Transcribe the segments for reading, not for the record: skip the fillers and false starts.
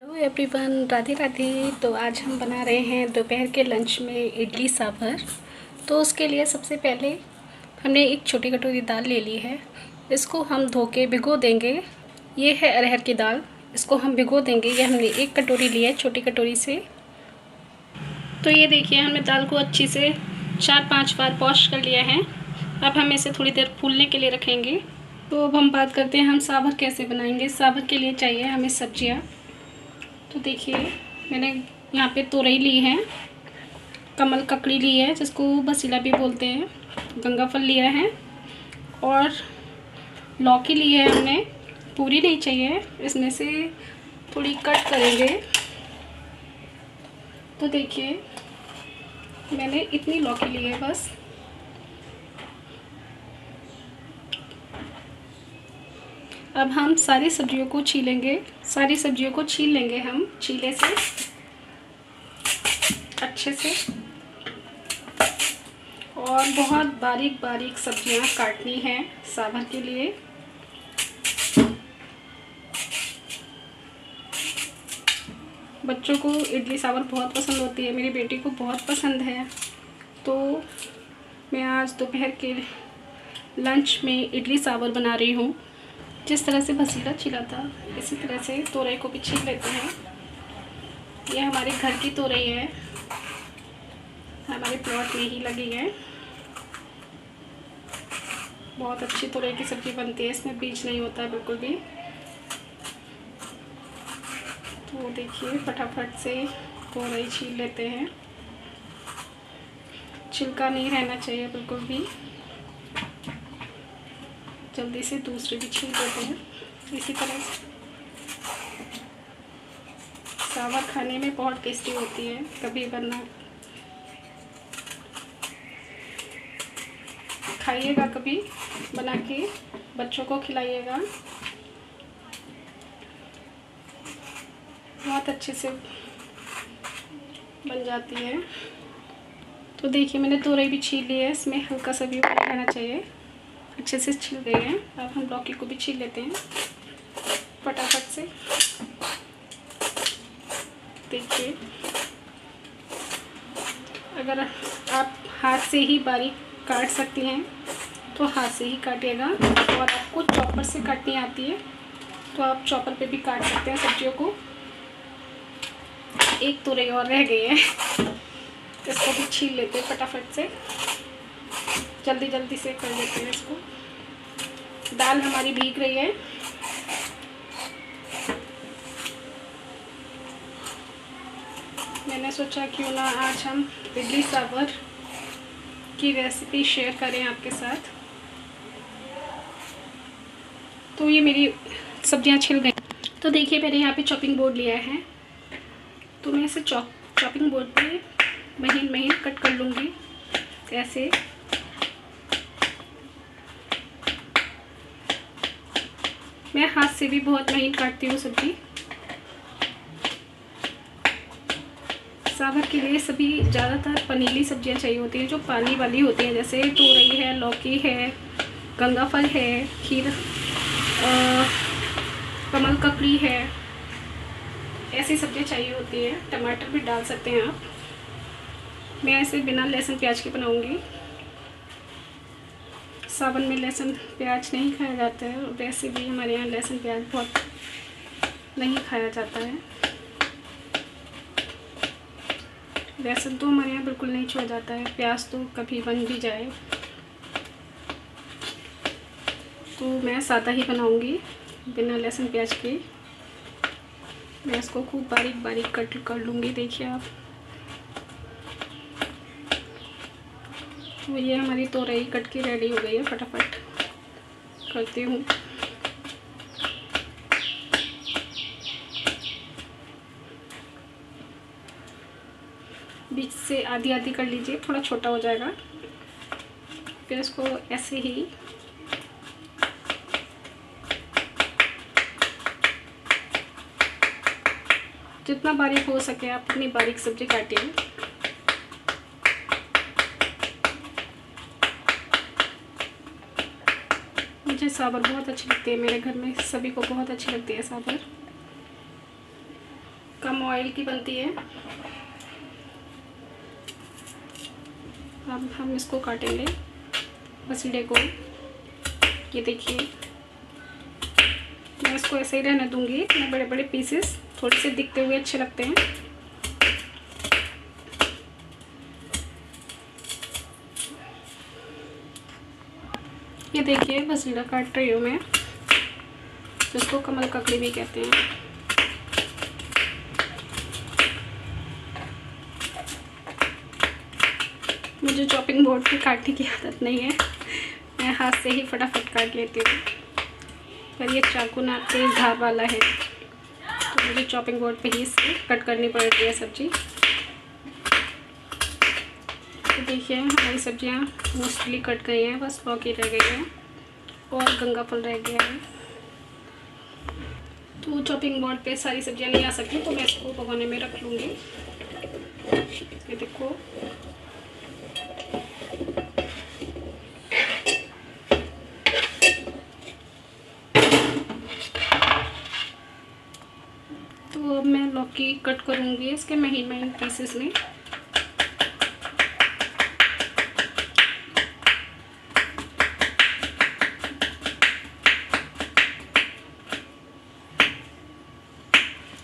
Hello everyone, Radhe Radhe. तो आज हम बना रहे हैं दोपहर के लंच में इडली सांभर। तो उसके लिए सबसे पहले हमने एक छोटी कटोरी दाल ले ली है। इसको हम धो के भिगो देंगे। ये है अरहर की दाल, इसको हम भिगो देंगे। ये हमने एक कटोरी लिया है छोटी कटोरी से। तो ये देखिए, हमने दाल को अच्छी से 4-5 बार वॉश कर लिया है। अब हम इसे थोड़ी देर फूलने के लिए रखेंगे। तो अब हम बात करते हैं हम सांभर कैसे बनाएंगे। सांभर के लिए चाहिए हमें सब्जियाँ। तो देखिए, मैंने यहाँ पे तोरई ली है, कमल ककड़ी ली है जिसको बसीला भी बोलते हैं, गंगाफल लिया है और लौकी ली है हमने। पूरी नहीं चाहिए, इसमें से थोड़ी कट करेंगे। तो देखिए, मैंने इतनी लौकी ली है बस। अब हम सारी सब्जियों को छीलेंगे। सारी सब्जियों को छील लेंगे हम छीले से अच्छे से। और बहुत बारीक बारीक सब्जियां काटनी है सांभर के लिए। बच्चों को इडली सांभर बहुत पसंद होती है, मेरी बेटी को बहुत पसंद है। तो मैं आज दोपहर के लंच में इडली सांभर बना रही हूँ। जिस तरह से बसीला छिला था इसी तरह से तोरई को भी छील लेते हैं। ये हमारे घर की तोरई है, हमारे प्लॉट में ही लगी है। बहुत अच्छी तोरई की सब्ज़ी बनती है, इसमें बीज नहीं होता है बिल्कुल भी। तो देखिए, फटाफट से तोरई छील लेते हैं। छिलका नहीं रहना चाहिए बिल्कुल भी। जल्दी से दूसरे भी छील देते हैं इसी तरह से। सांभर खाने में बहुत टेस्टी होती है, कभी बनना खाइएगा, कभी बना के बच्चों को खिलाइएगा। बहुत अच्छे से बन जाती है। तो देखिए, मैंने तोरई भी छील ली है, इसमें हल्का सा भी पानी रहना चाहिए। अच्छे से छिल गए हैं। अब हम लौकी को भी छील लेते हैं फटाफट से। देखिए, अगर आप हाथ से ही बारीक काट सकती हैं तो हाथ से ही काटिएगा, और आपको चॉपर से काटनी आती है तो आप चॉपर पे भी काट सकते हैं सब्जियों को। एक तोरई और रह गई है, इसको भी छील लेते हैं फटाफट से। जल्दी जल्दी से कर लेते हैं इसको। दाल हमारी भीग रही है। मैंने सोचा क्यों ना आज हम इडली सांभर की रेसिपी शेयर करें आपके साथ। तो ये मेरी सब्जियां छिल गई। तो देखिए, मैंने यहाँ पे चॉपिंग बोर्ड लिया है। तो मैं इसे चॉपिंग बोर्ड पे महीन महीन कट कर लूँगी ऐसे। मैं हाथ से भी बहुत महीन काटती हूँ सब्जी। सांभर के लिए सभी ज़्यादातर पनीली सब्जियां चाहिए होती हैं, जो पानी वाली होती हैं, जैसे तोरई है, लौकी है, गंगाफल है, कमल ककड़ी है। ऐसी सब्जियां चाहिए होती हैं। टमाटर भी डाल सकते हैं आप। मैं इसे बिना लहसुन प्याज के बनाऊंगी। सावन में लहसुन प्याज नहीं खाया जाता है, और वैसे भी हमारे यहाँ लहसुन प्याज बहुत नहीं खाया जाता है। लहसुन तो हमारे यहाँ बिल्कुल नहीं छुआ जाता है, प्याज तो कभी बन भी जाए। तो मैं सादा ही बनाऊंगी बिना लहसुन प्याज के। मैं इसको खूब बारीक बारीक कट कर लूँगी। देखिए आप, तो ये हमारी तोरई कट के रेडी हो गई है। फटाफट करती हूँ। बीच से आधी आधी कर लीजिए, थोड़ा छोटा हो जाएगा। फिर इसको ऐसे ही जितना बारीक हो सके आप उतनी बारीक सब्जी काटिए। मुझे सांभर बहुत अच्छी लगती है, मेरे घर में सभी को बहुत अच्छी लगती है सांभर। कम ऑयल की बनती है। अब हम इसको काटेंगे बसीड़े को। ये देखिए, मैं इसको ऐसे ही रहने दूंगी। इतने बड़े बड़े पीसेस थोड़े से दिखते हुए अच्छे लगते हैं। ये देखिए, बसीड़ा काट रही हूँ मैं, जिसको कमल ककड़ी भी कहते हैं। मुझे चॉपिंग बोर्ड पे काटने की आदत नहीं है, मैं हाथ से ही फटाफट काट लेती हूँ। पर ये चाकू ना तेज धार वाला है, तो मुझे चॉपिंग बोर्ड पे ही इससे कट करनी पड़ती है सब्जी। तो देखिए, हमारी सब्जियाँ मोस्टली कट गई हैं, बस लौकी रह गई है और गंगा फल रह गया है। तो चॉपिंग बोर्ड पे सारी सब्जियाँ नहीं आ सकती, तो मैं इसको भगोने में रख लूँगी। ये देखो, तो अब मैं लौकी कट करूँगी इसके महीन महीन पीसेस में।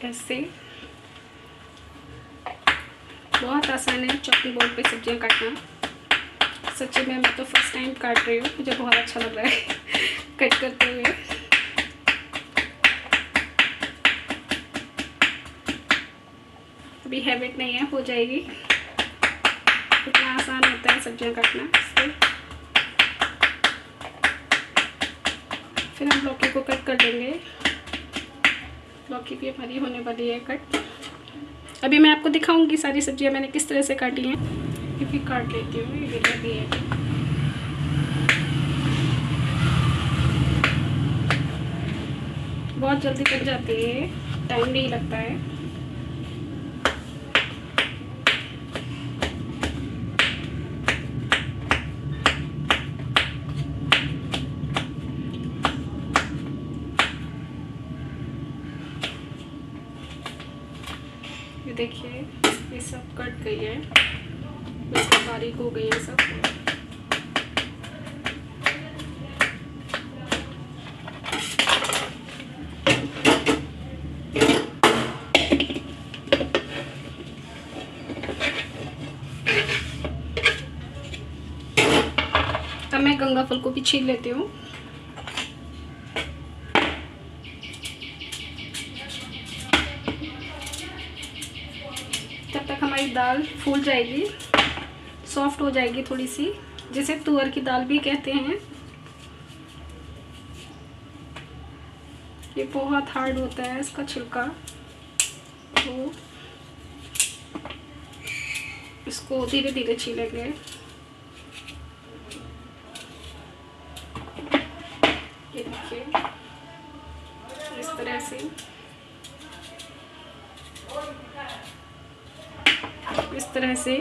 ऐसे बहुत आसान है चॉपिंग बोर्ड पे सब्जियां काटना। सच्ची में मैं तो फर्स्ट टाइम काट रही हूँ, मुझे बहुत अच्छा लग रहा है कट करते हुए। अभी हैबिट नहीं है, हो जाएगी। इतना आसान होता है सब्जियां काटना। फिर हम लौकी को कट कर देंगे। लौकी भी हमारी होने वाली है कट। अभी मैं आपको दिखाऊंगी सारी सब्जियां मैंने किस तरह से काटी हैं। ये भी काट लेती हूँ, ये भी है। बहुत जल्दी कट जाती है, टाइम नहीं लगता है। ये देखिए, ये सब कट गई है, बिल्कुल बारीक हो गई है सब। तब मैं गंगा फल को भी छील लेती हूँ। तब तक हमारी दाल फूल जाएगी, सॉफ्ट हो जाएगी थोड़ी सी, जिसे तुअर की दाल भी कहते हैं। ये बहुत हार्ड होता है इसका छिलका, तो इसको धीरे धीरे छीलेंगे। ये देखिए, इस तरह से, इस तरह से।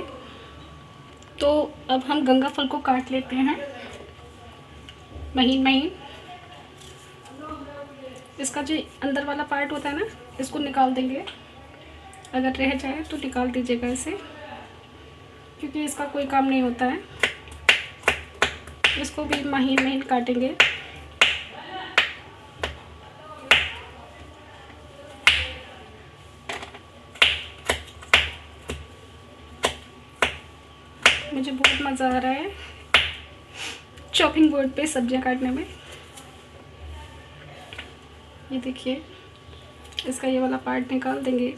तो अब हम गंगा फल को काट लेते हैं महीन महीन। इसका जो अंदर वाला पार्ट होता है ना, इसको निकाल देंगे। अगर रह जाए तो निकाल दीजिएगा इसे, क्योंकि इसका कोई काम नहीं होता है। इसको भी महीन महीन काटेंगे। मुझे बहुत मज़ा आ रहा है चॉपिंग बोर्ड पे सब्जियां काटने में। ये देखिए, इसका ये वाला पार्ट निकाल देंगे।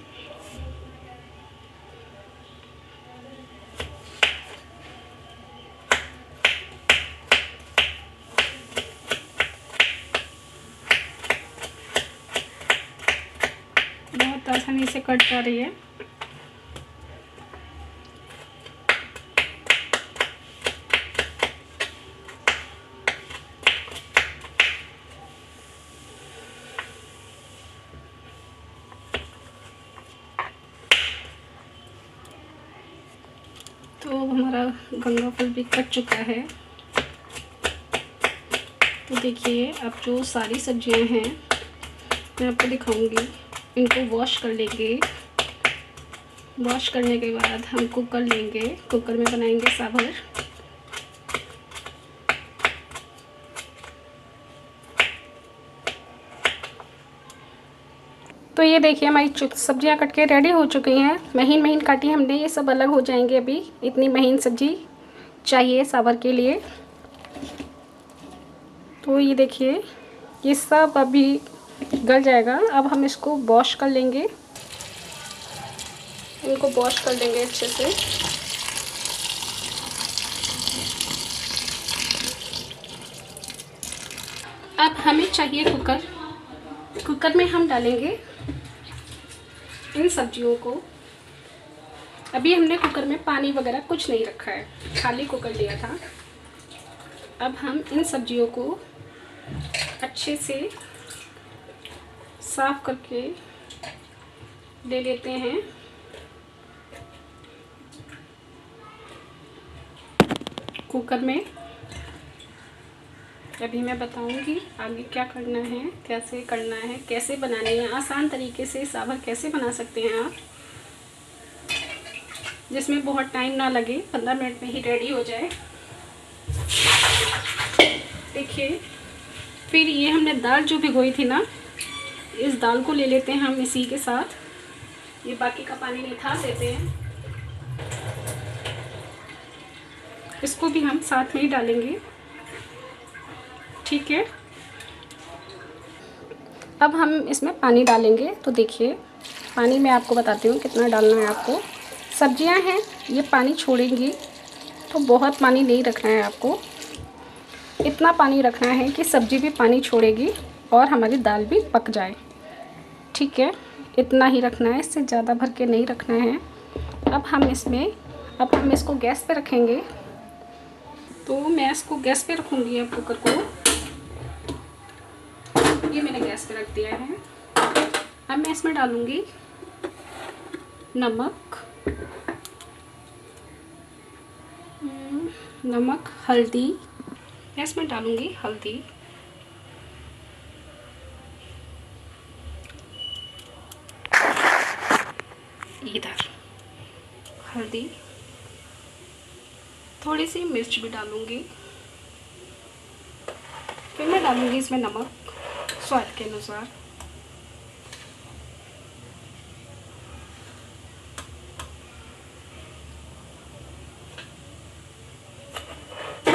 बहुत आसानी से कट जा रही है। तो हमारा गंगा फल भी कट चुका है। तो देखिए, अब जो सारी सब्जियां हैं मैं आपको दिखाऊंगी, इनको वॉश कर लेंगे वॉश करने के बाद हम कुकर लेंगे, कुकर में बनाएंगे साभर। तो ये देखिए हमारी सब्जियां कट के रेडी हो चुकी हैं। महीन महीन काटी हमने, ये सब अलग हो जाएंगे अभी। इतनी महीन सब्जी चाहिए साभर के लिए। तो ये देखिए ये सब अभी गल जाएगा। अब हम इसको वॉश कर लेंगे, इनको वॉश कर लेंगे अच्छे से। अब हमें चाहिए कुकर। कुकर में हम डालेंगे इन सब्जियों को। अभी हमने कुकर में पानी वगैरह कुछ नहीं रखा है, खाली कुकर लिया था। अब हम इन सब्जियों को अच्छे से साफ करके ले लेते हैं। कुकर में अभी मैं बताऊंगी आगे क्या करना है, कैसे करना है, कैसे बनानी है। आसान तरीके से साभर कैसे बना सकते हैं आप, जिसमें बहुत टाइम ना लगे, 15 मिनट में ही रेडी हो जाए। देखिए फिर ये हमने दाल जो भिगोई थी ना, इस दाल को ले लेते हैं हम इसी के साथ। ये बाकी का पानी निकाल देते हैं, इसको भी हम साथ में ही डालेंगे। ठीक है, अब हम इसमें पानी डालेंगे। तो देखिए पानी मैं आपको बताती हूँ कितना डालना है आपको। सब्जियां हैं ये पानी छोड़ेंगी, तो बहुत पानी नहीं रखना है आपको। इतना पानी रखना है कि सब्जी भी पानी छोड़ेगी और हमारी दाल भी पक जाए। ठीक है, इतना ही रखना है, इससे ज़्यादा भर के नहीं रखना है। अब हम इसको गैस पे रखेंगे। तो मैं इसको गैस पे रखूँगी। अब कुकर को ये मैंने गैस पे रख दिया है। अब मैं इसमें डालूँगी नमक, हल्दी। मैं इसमें डालूँगी हल्दी, इधर हल्दी, थोड़ी सी मिर्च भी डालूँगी। फिर मैं डालूँगी इसमें नमक स्वाद के अनुसार।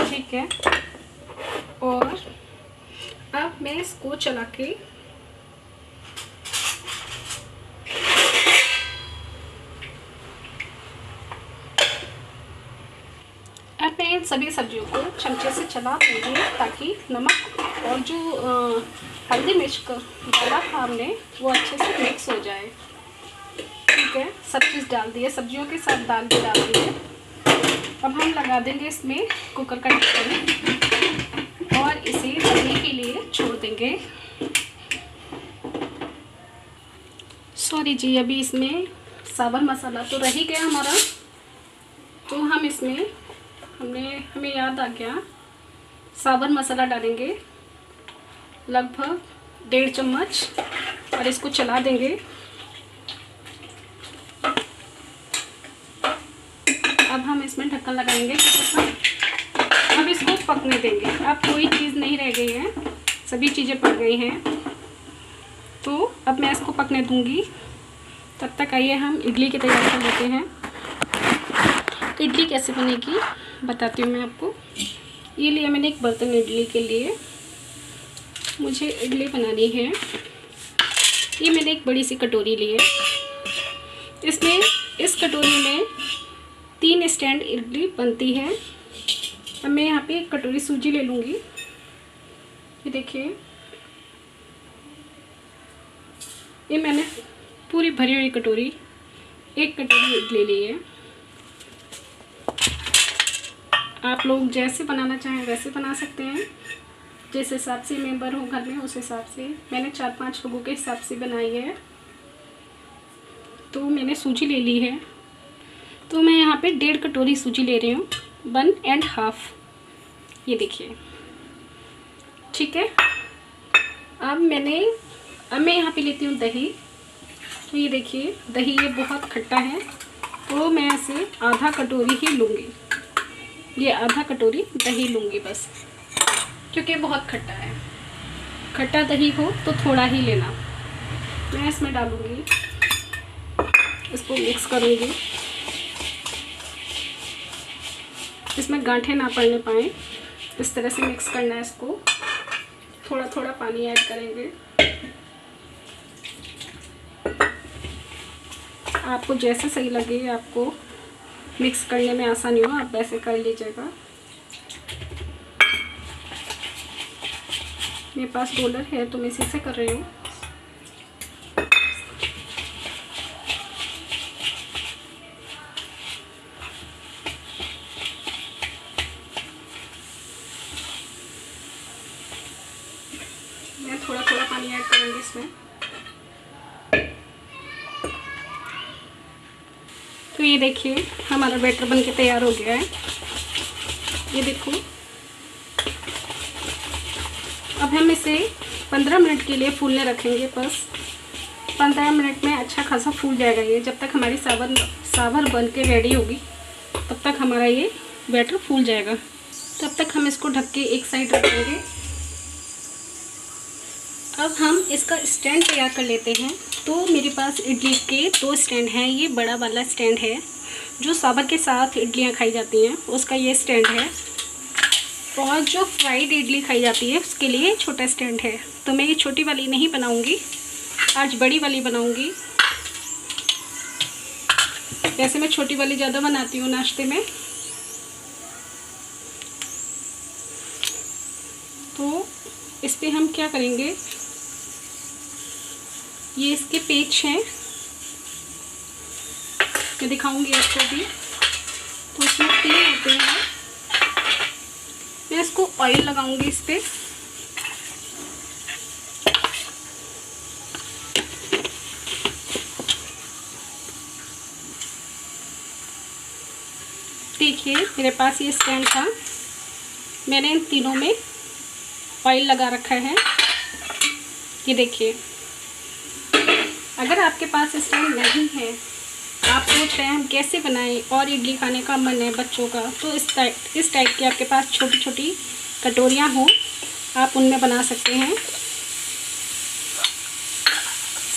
ठीक है, और अब मैं इसको चला के अब मैं इन सभी सब्जियों को चमचे से चला दूँगी, ताकि नमक और जो हल्दी मिर्च का डाला था हमने वो अच्छे से मिक्स हो जाए। ठीक है, सब चीज़ डाल दी है, सब्जियों के साथ दाल भी डाल दी है। अब हम लगा देंगे इसमें कुकर का ढक्कन और इसे बनने के लिए छोड़ देंगे। सॉरी जी, अभी इसमें साभर मसाला तो रह ही गया हमारा, तो हम इसमें हमें याद आ गया, साभर मसाला डालेंगे लगभग 1.5 चम्मच और इसको चला देंगे। अब हम इसमें ढक्कन लगाएंगे, अब इसको पकने देंगे। अब कोई चीज़ नहीं रह गई है, सभी चीज़ें पक गई हैं। तो अब मैं इसको पकने दूंगी। तब तक आइए हम इडली की तैयारी कर लेते हैं। इडली कैसे बनेगी बताती हूँ मैं आपको। ये लिया मैंने एक बर्तन इडली के लिए, मुझे इडली बनानी है। ये मैंने एक बड़ी सी कटोरी ली है, इसमें इस कटोरी में 3 स्टैंड इडली बनती है। अब मैं यहाँ पे एक कटोरी सूजी ले लूँगी। ये देखिए, ये मैंने पूरी भरी हुई कटोरी, 1 कटोरी इडली ली है। आप लोग जैसे बनाना चाहें वैसे बना सकते हैं, जिस हिसाब से मेंबर हो घर में उस हिसाब से। मैंने 4-5 लोगों के हिसाब से बनाई है, तो मैंने सूजी ले ली है। तो मैं यहाँ पे 1.5 कटोरी सूजी ले रही हूँ, 1.5। ये देखिए, ठीक है। अब मैं यहाँ पे लेती हूँ दही। तो ये देखिए दही, ये बहुत खट्टा है, तो मैं इसे आधा कटोरी ही लूँगी, ये आधा कटोरी दही लूँगी बस, क्योंकि बहुत खट्टा है। खट्टा दही हो तो थोड़ा ही लेना। मैं इसमें डालूँगी, इसको मिक्स करूँगी, इसमें गांठें ना पड़ने पाएँ, इस तरह से मिक्स करना है इसको। थोड़ा थोड़ा पानी ऐड करेंगे, आपको जैसे सही लगे, आपको मिक्स करने में आसानी हो आप वैसे कर लीजिएगा। मेरे पास रोलर है तो मैं इसी से कर रही हूँ। मैं थोड़ा थोड़ा पानी ऐड करूँगी इसमें। तो ये देखिए हमारा बैटर बन के तैयार हो गया है। ये देखो, अब हम इसे 15 मिनट के लिए फूलने रखेंगे। बस 15 मिनट में अच्छा खासा फूल जाएगा ये। जब तक हमारी सावर बन के रेडी होगी तब तक हमारा ये बैटर फूल जाएगा। तब तक हम इसको ढक के एक साइड रखेंगे। अब हम इसका स्टैंड तैयार कर लेते हैं। तो मेरे पास इडली के 2 स्टैंड हैं। ये बड़ा वाला स्टैंड है जो सावर के साथ इडलियाँ खाई जाती हैं, उसका ये स्टैंड है। और जो फ्राइड इडली खाई जाती है उसके लिए छोटा स्टैंड है। तो मैं ये छोटी वाली नहीं बनाऊंगी, आज बड़ी वाली बनाऊंगी। वैसे मैं छोटी वाली ज़्यादा बनाती हूँ नाश्ते में। तो इस पर हम क्या करेंगे, ये इसके पेच हैं, मैं दिखाऊंगी आपको भी। तो इसमें 3 होते हैं। मैं इसको ऑयल लगाऊंगी इस पर। देखिए मेरे पास ये स्टैंड था, मैंने इन तीनों में ऑयल लगा रखा है। ये देखिए, अगर आपके पास स्टैंड नहीं है, आप सोच रहे हैं हम कैसे बनाएं और इडली खाने का मन है बच्चों का, तो इस टाइप की आपके पास छोटी छोटी कटोरियां हो, आप उनमें बना सकते हैं।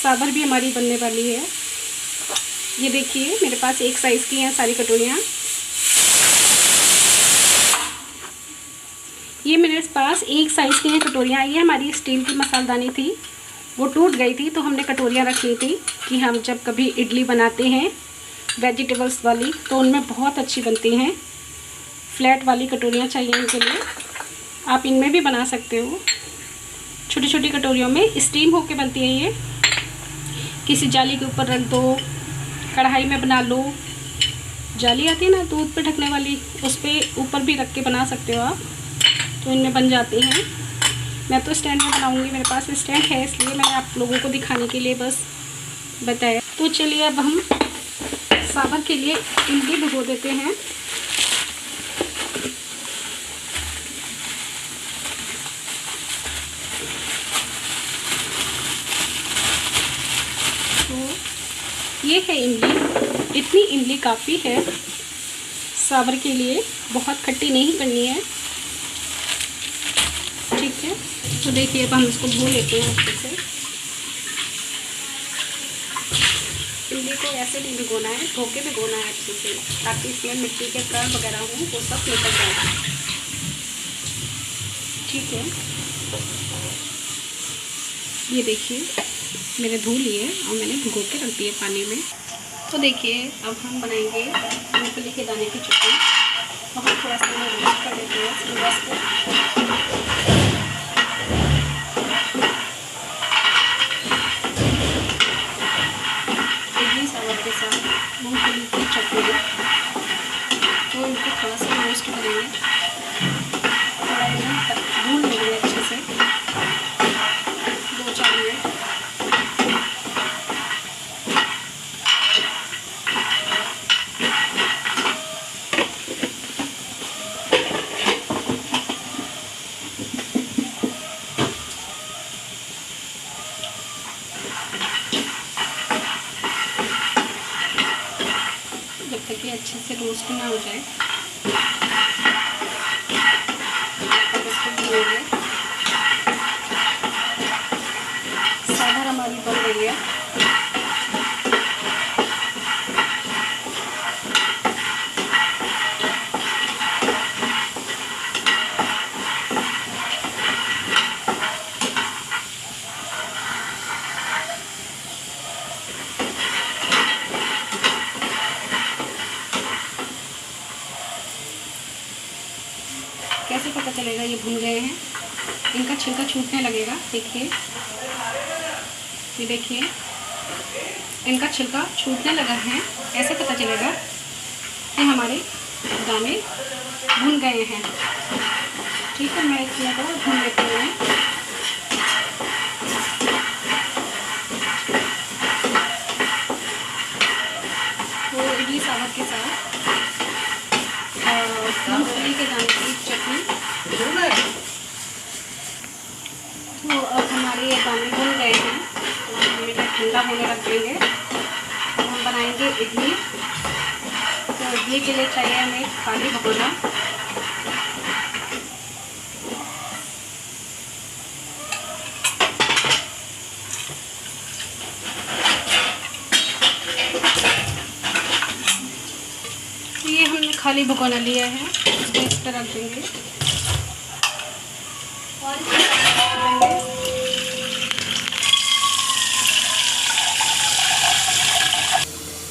सावर भी हमारी बनने वाली है। ये देखिए मेरे पास एक साइज़ की हैं सारी कटोरियां। ये मेरे पास एक साइज़ की हैं कटोरियाँ। ये हमारी स्टील की मसालदानी थी, वो टूट गई थी तो हमने कटोरियाँ रख ली थी कि हम जब कभी इडली बनाते हैं वेजिटेबल्स वाली तो उनमें बहुत अच्छी बनती हैं। फ्लैट वाली कटोरियाँ चाहिए इनके लिए, आप इनमें भी बना सकते हो। छोटी छोटी कटोरियों में स्टीम होके बनती है ये। किसी जाली के ऊपर रख दो, कढ़ाई में बना लो, जाली आती है ना दूध पे ढकने वाली, उस पर ऊपर भी रख के बना सकते हो आप, तो इनमें बन जाती हैं। मैं तो स्टैंड में बनाऊंगी, मेरे पास स्टैंड है इसलिए मैंने आप लोगों को दिखाने के लिए बस बताया। तो चलिए अब हम सावर के लिए इडली भिगो देते हैं। तो ये है इडली, इतनी इडली काफ़ी है सावर के लिए, बहुत खट्टी नहीं करनी है। ठीक है, तो देखिए अब हम इसको धो लेते हैं अच्छे से। इडली को ऐसे नहीं भिगोना है, धो के भिगोना है अच्छे से, ताकि इसमें मिट्टी के कण वगैरह हों वो सब निकल जाए। ठीक है, ये देखिए मैंने धो लिए और मैंने भिगो के रख दिए पानी में। तो देखिए अब हम बनाएंगे मूंगफली के दाने की चटनी। तो हम थोड़ा सा रोस्ट कर देते हैं गैस को। के साथ मूंगफली की चटनी, तो इनको थोड़ा सा रोस्ट करेंगे, थोड़ा इन्हें भून लेंगे अच्छे से 2-4 मिनट। ताकि अच्छे से रोस्ट ना हो जाए। अब इसको भूनेंगे। साभर हमारी बन गई है। कैसे पता चलेगा ये भुन गए हैं? इनका छिलका छूटने लगेगा। देखिए, ये देखिए, इनका छिलका छूटने लगा है। ऐसे पता चलेगा कि हमारे दाने भुन गए हैं। ठीक है, मैं इसमें को भून लेती हूँ। तो इडली सांभर के साथ मूंगफली के दाने की चटनी। तो अब हमारे ये दाने भुन गए हैं, तो हम इन्हें ठंडा होने रख देंगे। तो हम बनाएंगे इडली। तो इडली के लिए चाहिए हमें खाली भगोना। ये हमने खाली भगोना लिया है, इसको इस पर रख देंगे।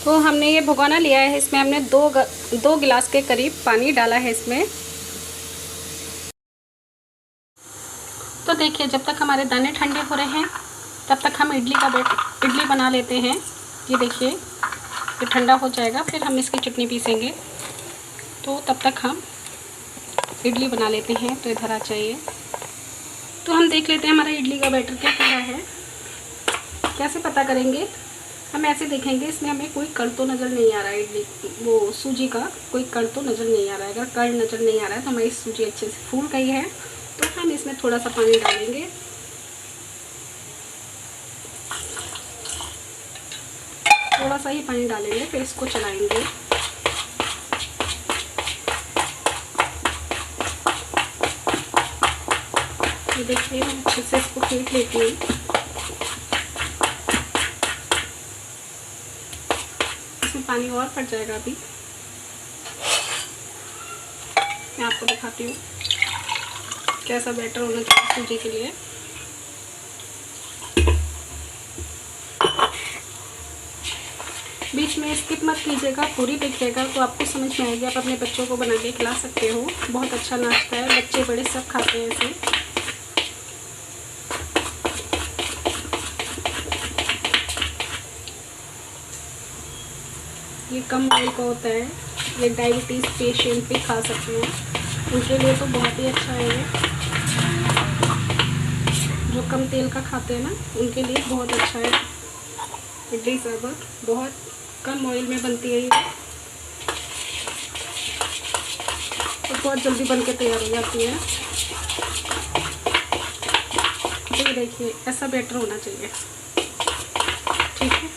तो हमने ये भगोना लिया है, इसमें हमने दो गिलास के करीब पानी डाला है इसमें। तो देखिए, जब तक हमारे दाने ठंडे हो रहे हैं तब तक हम इडली बना लेते हैं। ये देखिए, ये ठंडा हो जाएगा, फिर हम इसकी चटनी पीसेंगे। तो तब तक हम इडली बना लेते हैं। तो इधर आ जाइए। तो हम देख लेते हैं हमारा इडली का बैटर क्या तैयार है। कैसे पता करेंगे? हम ऐसे देखेंगे, इसमें हमें कोई कण तो नज़र नहीं आ रहा है। इडली वो सूजी का कोई कण तो नज़र नहीं आ रहा है। अगर कण नज़र नहीं आ रहा है तो हमारी सूजी अच्छे से फूल गई है। तो हम इसमें थोड़ा सा पानी डालेंगे। थोड़ा सा ही पानी डालेंगे, फिर इसको चलाएंगे। तो देखिए, मैं अच्छे से इसको फेंट लेती हूँ। इसमें पानी और पड़ जाएगा। अभी मैं आपको दिखाती हूँ कैसा बैटर होना चाहिए सूजी के लिए। बीच में स्किप मत कीजिएगा, पूरी देखिएगा तो आपको समझ में आएगी। आप अपने बच्चों को बना के खिला सकते हो। बहुत अच्छा नाश्ता है, बच्चे बड़े सब खाते हैं इसे। ये कम ऑयल का होता है, ये डायबिटीज़ पेशेंट भी खा सकते हैं, उनके लिए तो बहुत ही अच्छा है। जो कम तेल का खाते हैं ना, उनके लिए बहुत अच्छा है। इडली सांभर बहुत कम ऑयल में बनती है ये, तो बहुत जल्दी बन के तैयार हो जाती है। तो देखिए, ऐसा बैटर होना चाहिए। ठीक है,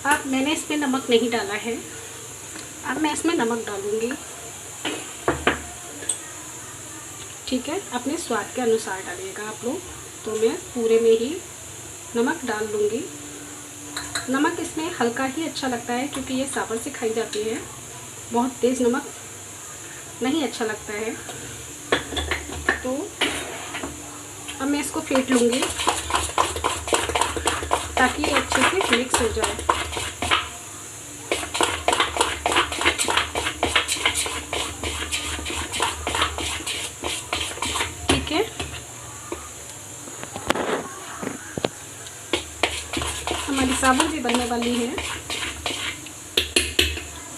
अब मैंने इसमें नमक नहीं डाला है, अब मैं इसमें नमक डालूँगी। ठीक है, अपने स्वाद के अनुसार डालिएगा आप लोग। तो मैं पूरे में ही नमक डाल लूँगी। नमक इसमें हल्का ही अच्छा लगता है, क्योंकि ये सांभर से खाई जाती है। बहुत तेज़ नमक नहीं अच्छा लगता है। तो अब मैं इसको फेंट लूँगी ताकि ये अच्छे से मिक्स हो जाए। ठीक है, हमारी सांभर भी बनने वाली है।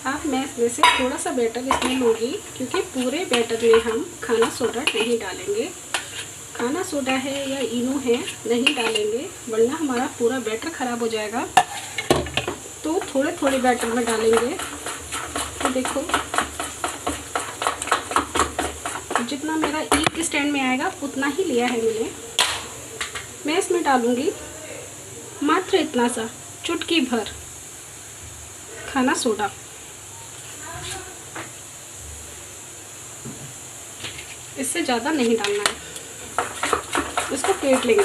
अब मैं इसमें से थोड़ा सा बैटर इसमें लूँगी, क्योंकि पूरे बैटर में हम खाना सोडा नहीं डालेंगे। खाना सोडा है या इनो है नहीं डालेंगे, वरना हमारा पूरा बैटर ख़राब हो जाएगा। तो थोड़े थोड़े बैटर में डालेंगे। तो देखो, जितना मेरा एक स्टैंड में आएगा उतना ही लिया है मैंने। मैं इसमें डालूँगी मात्र इतना सा, चुटकी भर खाना सोडा। इससे ज़्यादा नहीं डालना है। इसको फेंट लेंगे।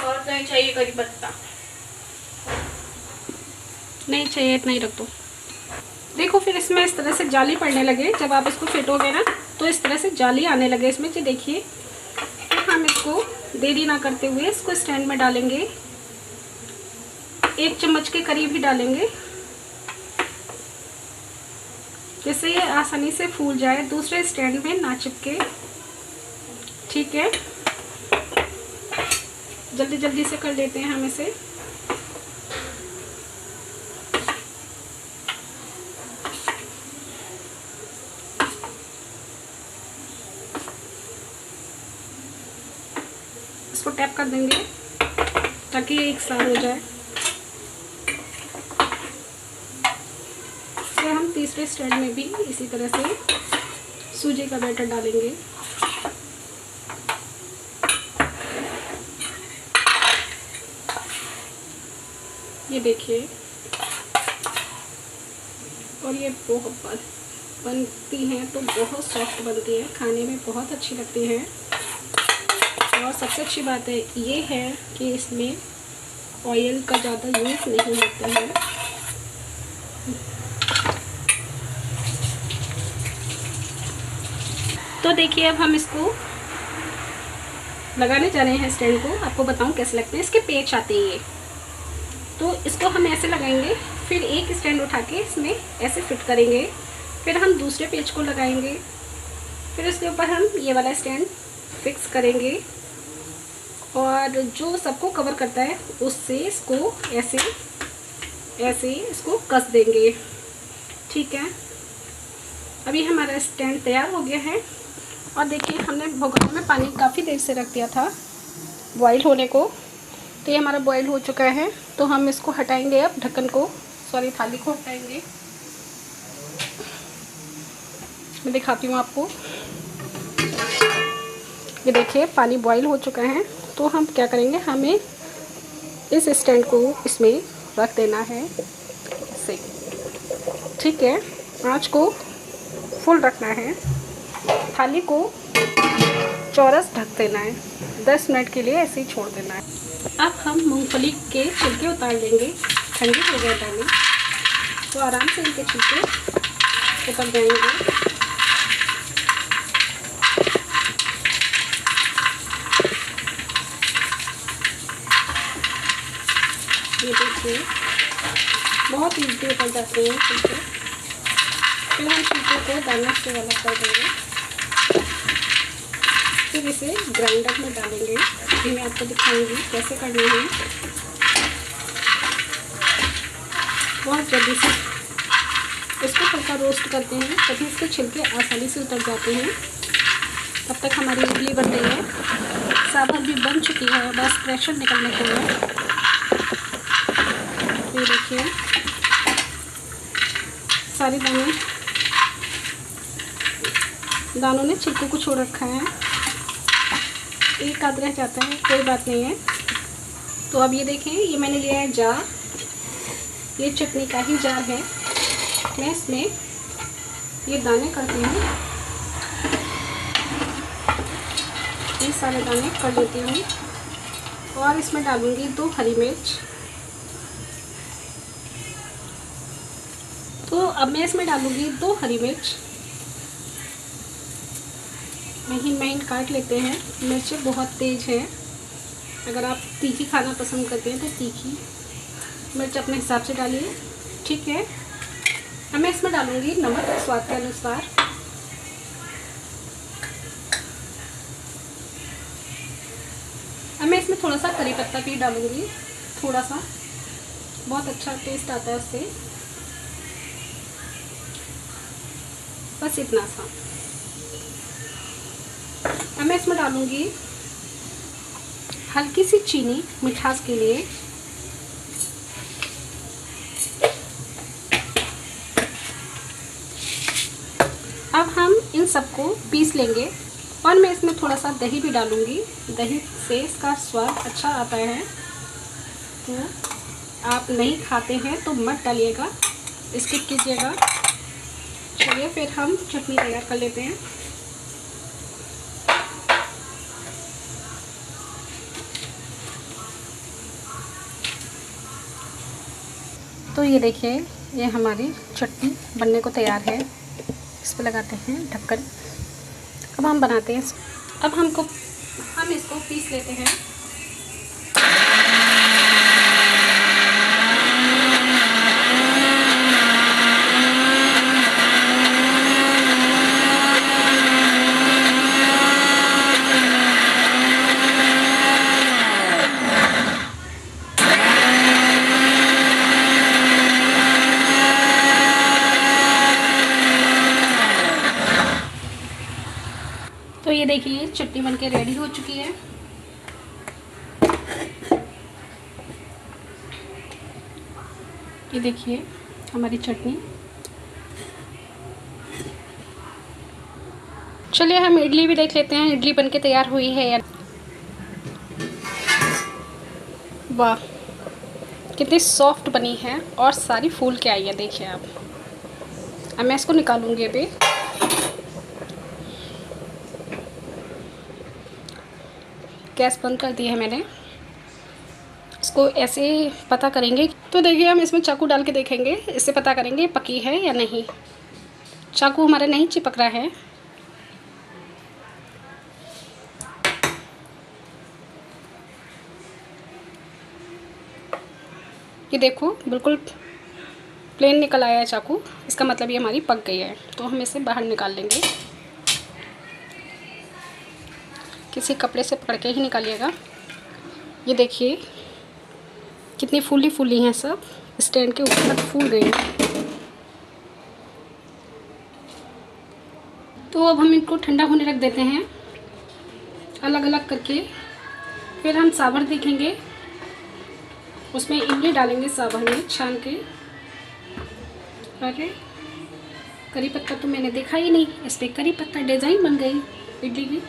और नहीं चाहिए करी पत्ता? नहीं चाहिए, इतना ही रख दो। देखो फिर इसमें इस तरह से जाली पड़ने लगे। जब आप इसको फेंटोगे ना तो इस तरह से जाली आने लगे इसमें। जी देखिए, फिर हम इसको देरी ना करते हुए इसको स्टैंड में डालेंगे। 1 चम्मच के करीब ही डालेंगे, जिससे ये आसानी से फूल जाए, दूसरे स्टैंड में ना चिपके। ठीक है, जल्दी जल्दी से कर लेते हैं हम इसे। इसको टैप कर देंगे ताकि ये एक साथ हो जाए। फिर हम तीसरे स्टैंड में भी इसी तरह से सूजी का बैटर डालेंगे। ये देखिए, और ये बहुत बनती हैं तो बहुत सॉफ्ट बनती है, खाने में बहुत अच्छी लगती है। और सबसे अच्छी बात है ये है कि इसमें ऑयल का ज़्यादा यूज़ नहीं होता है। तो देखिए, अब हम इसको लगाने जा रहे हैं स्टैंड को। आपको बताऊं कैसे लगते हैं। इसके पेच आते हैं ये, तो इसको हम ऐसे लगाएंगे। फिर एक स्टैंड उठा के इसमें ऐसे फिट करेंगे। फिर हम दूसरे पेच को लगाएंगे। फिर उसके ऊपर हम ये वाला स्टैंड फिक्स करेंगे और जो सबको कवर करता है उससे इसको ऐसे ऐसे इसको कस देंगे। ठीक है, अभी हमारा स्टैंड तैयार हो गया है। और देखिए, हमने भगोने में पानी काफ़ी देर से रख दिया था बॉईल होने को, तो ये हमारा बॉईल हो चुका है। तो हम इसको हटाएंगे, अब ढक्कन को, सॉरी थाली को हटाएंगे। मैं दिखाती हूँ आपको। ये देखिए, पानी बॉईल हो चुका है। तो हम क्या करेंगे, हमें इस स्टैंड को इसमें रख देना है ऐसे। ठीक है, आँच को फुल रखना है। थाली को चौरस ढक देना है। 10 मिनट के लिए ऐसे ही छोड़ देना है। अब हम मूंगफली के छिलके उतार लेंगे। ठंडी हो गई दालें तो आराम से इनके छिलके उतर जाएंगे। ये देखिए, बहुत ईजी उतर जाते हैं छिलके। फिर हम छिलके को दाना से अलग कर देंगे। फिर इसे ग्राइंडर में डालेंगे। ये मैं आपको दिखाऊंगी कैसे करना है। बहुत जल्दी से इसको हल्का रोस्ट करते हैं, तभी इसके छिलके आसानी से उतर जाते हैं। तब तक हमारी इडली बन रही है। साबुत भी बन चुकी है, बस प्रेशर निकलने को है। ये देखिए, सारे दानों ने छिलके को छोड़ रखा है। एक आध रह जाता है, कोई बात नहीं है। तो अब ये देखें, ये मैंने लिया है जार। ये चटनी का ही जार है। मैं इसमें ये दाने करती हूँ, ये सारे दाने कर लेती हूँ। और इसमें डालूँगी 2 हरी मिर्च। तो अब मैं इसमें डालूँगी 2 हरी मिर्च। महीन महीन काट लेते हैं। मिर्चें बहुत तेज़ है, अगर आप तीखी खाना पसंद करते हैं तो तीखी मिर्च अपने हिसाब से डालिए। ठीक है, अब मैं इसमें डालूँगी नमक स्वाद के अनुसार। अब मैं इसमें थोड़ा सा करी पत्ता भी डालूँगी, थोड़ा सा, बहुत अच्छा टेस्ट आता है उससे। बस इतना सा। अब मैं इसमें डालूँगी हल्की सी चीनी मिठास के लिए। अब हम इन सबको पीस लेंगे। और मैं इसमें थोड़ा सा दही भी डालूँगी। दही से इसका स्वाद अच्छा आता है। तो आप नहीं खाते हैं तो मत डालिएगा, स्किप कीजिएगा। चलिए फिर हम चटनी तैयार कर लेते हैं। तो ये देखिए, ये हमारी चटनी बनने को तैयार है। इस पर लगाते हैं ढक्कन। अब हम बनाते हैं। अब हम इसको पीस लेते हैं। तो ये देखिए, चटनी बनके रेडी हो चुकी है। ये देखिए हमारी चटनी। चलिए हम इडली भी देख लेते हैं, इडली बनके तैयार हुई है यार। वाह, कितनी सॉफ्ट बनी है और सारी फूल के आई है, देखिए आप। अब मैं इसको निकालूंगी अभी। गैस बंद कर दी है मैंने। इसको ऐसे पता करेंगे। तो देखिए, हम इसमें चाकू डाल के देखेंगे, इससे पता करेंगे पकी है या नहीं। चाकू हमारा नहीं चिपक रहा है। ये देखो, बिल्कुल प्लेन निकल आया है चाकू। इसका मतलब ये हमारी पक गई है। तो हम इसे बाहर निकाल लेंगे। किसी कपड़े से पकड़ के ही निकालिएगा। ये देखिए कितनी फूली फूली हैं, सब स्टैंड के ऊपर तक फूल गई हैं। तो अब हम इनको ठंडा होने रख देते हैं अलग अलग करके। फिर हम सावर देखेंगे, उसमें इमली डालेंगे सावर में छान के। अरे करी पत्ता तो मैंने देखा ही नहीं, इस पर करी पत्ता डिज़ाइन बन गई इडली की।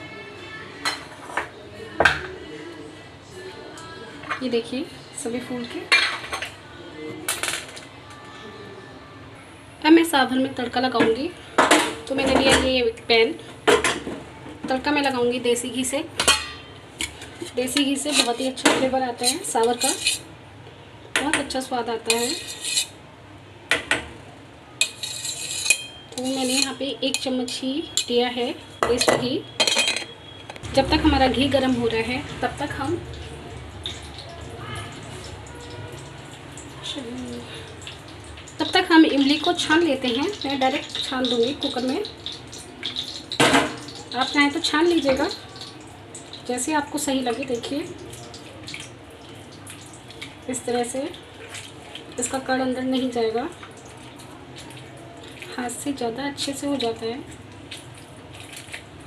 ये देखिए सभी फूल के। अब मैं सावर में तड़का लगाऊंगी। तो मैंने लिया ये पैन। तड़का मैं लगाऊंगी देसी घी से। देसी घी से बहुत ही अच्छा फ्लेवर आता है सावर का, बहुत अच्छा स्वाद आता है। तो मैंने यहाँ पे 1 चम्मच ही लिया है देसी घी। जब तक हमारा घी गर्म हो रहा है तब तक हम इमली को छान लेते हैं। मैं डायरेक्ट छान दूंगी कुकर में। आप चाहें तो छान लीजिएगा, जैसे आपको सही लगे। देखिए इस तरह से इसका कड़ अंदर नहीं जाएगा। हाथ से ज़्यादा अच्छे से हो जाता है,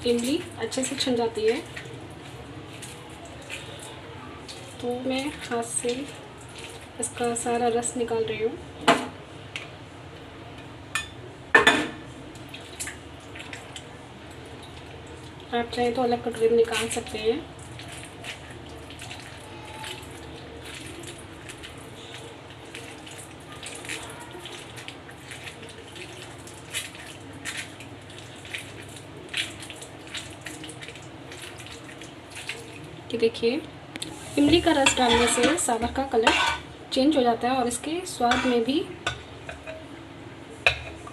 इमली अच्छे से छन जाती है। तो मैं हाथ से इसका सारा रस निकाल रही हूँ। आप चाहे तो अलग कटोरी में निकाल सकते हैं। कि देखिए, इमली का रस डालने से सावर का कलर चेंज हो जाता है और इसके स्वाद में भी,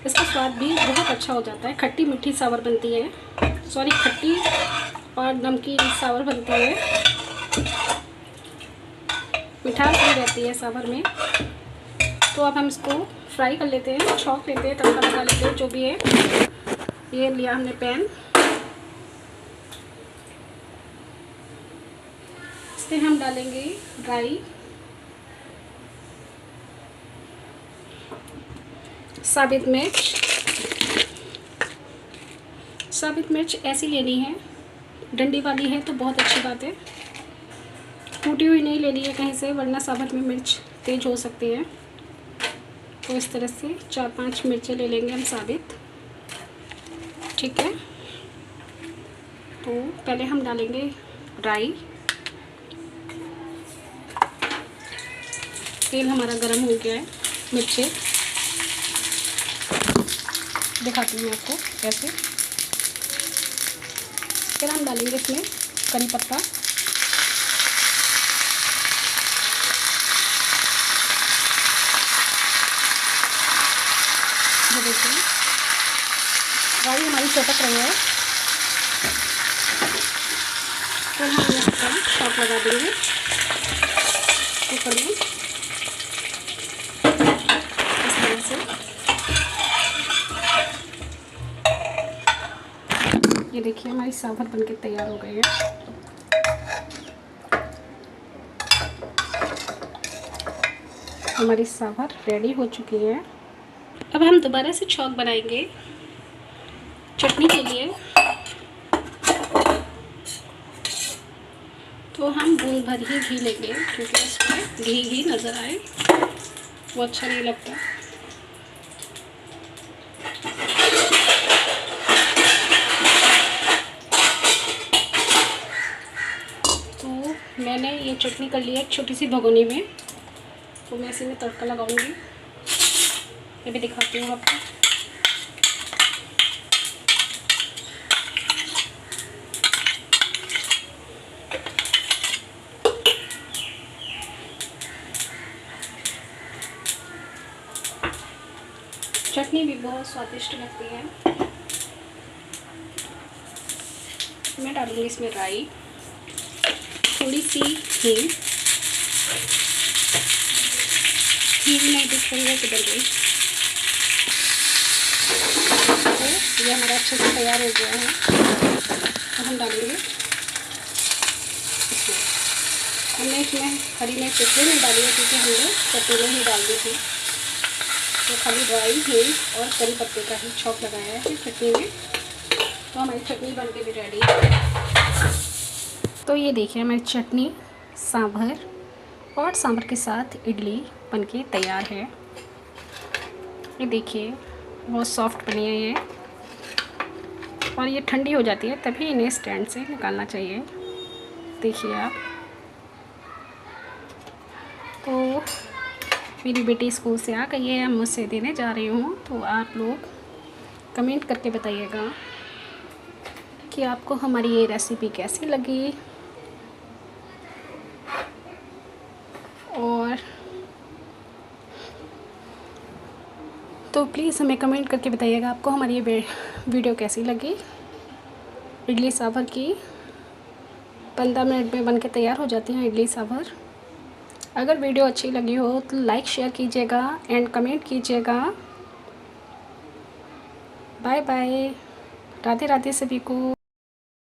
इसका स्वाद भी बहुत अच्छा हो जाता है। खट्टी मीठी सावर बनती है, सॉरी खट्टी और नमकीन सावर बनती है। मिठास भी रहती है सावर में। तो अब हम इसको फ्राई कर लेते हैं, छौंक लेते हैं, तड़का लगा लेते हैं, जो भी है। ये लिया हमने पैन, इसमें हम डालेंगे ड्राई साबित मिर्च। साबित मिर्च ऐसी लेनी है, डंडी वाली है तो बहुत अच्छी बात है। टूटी हुई नहीं लेनी है कहीं से, वरना साबित में मिर्च तेज हो सकती है। तो इस तरह से 4-5 मिर्चें ले लेंगे हम साबित, ठीक है। तो पहले हम डालेंगे राई, तेल हमारा गर्म हो गया है। मिर्ची दिखाती हूँ आपको कैसे। फिर हम डालेंगे इसमें करी पत्ता, ये देखिए राई हमारी चटक रही है। फिर हम इसका छौंक लगा देंगे कुकर में इस तरह से। ये देखिए हमारी सांभर बनके तैयार हो गई है। हमारी सांभर रेडी हो चुकी है। अब हम दोबारा से छौंक बनाएंगे चटनी के लिए। तो हम बूंद भर ही घी लेंगे, क्योंकि इसमें घी ही नज़र आए वो अच्छा नहीं लगता। तो मैंने ये चटनी कर ली है एक छोटी सी भगोनी में, तो मैं इसी में तड़का लगाऊंगी। ये भी दिखाती हूँ आपको। चटनी भी बहुत स्वादिष्ट लगती है। मैं डालूंगी इसमें राई, थोड़ी सी हींग। हींग नहीं दिख रही है, किधर गई? तो ये हमारा अच्छे से तैयार हो गया है। तो हम डालेंगे इसमें। हमने इसमें हरी मिर्च इसलिए नहीं डाली है क्योंकि हमने चटनी में ही डाल दी थी। तो खाली ड्राई हींग और करी पत्ते का ही छौंक लगाया है चटनी में। तो हमारी चटनी बनके भी रेडी है। तो ये देखिए हमारी चटनी सांभर और सांभर के साथ इडली बनके तैयार है। ये देखिए बहुत सॉफ्ट बनी है ये, और ये ठंडी हो जाती है तभी इन्हें स्टैंड से निकालना चाहिए। देखिए आप। तो मेरी बेटी स्कूल से आ गई है, हम मुझसे देने जा रही हूँ। तो आप लोग कमेंट करके बताइएगा कि आपको हमारी ये रेसिपी कैसी लगी, और तो प्लीज़ हमें कमेंट करके बताइएगा आपको हमारी ये वीडियो कैसी लगी। इडली सांभर की 15 मिनट में बनके तैयार हो जाती हैं इडली सांभर। अगर वीडियो अच्छी लगी हो तो लाइक शेयर कीजिएगा एंड कमेंट कीजिएगा। बाय बाय, राधे राधे सभी को।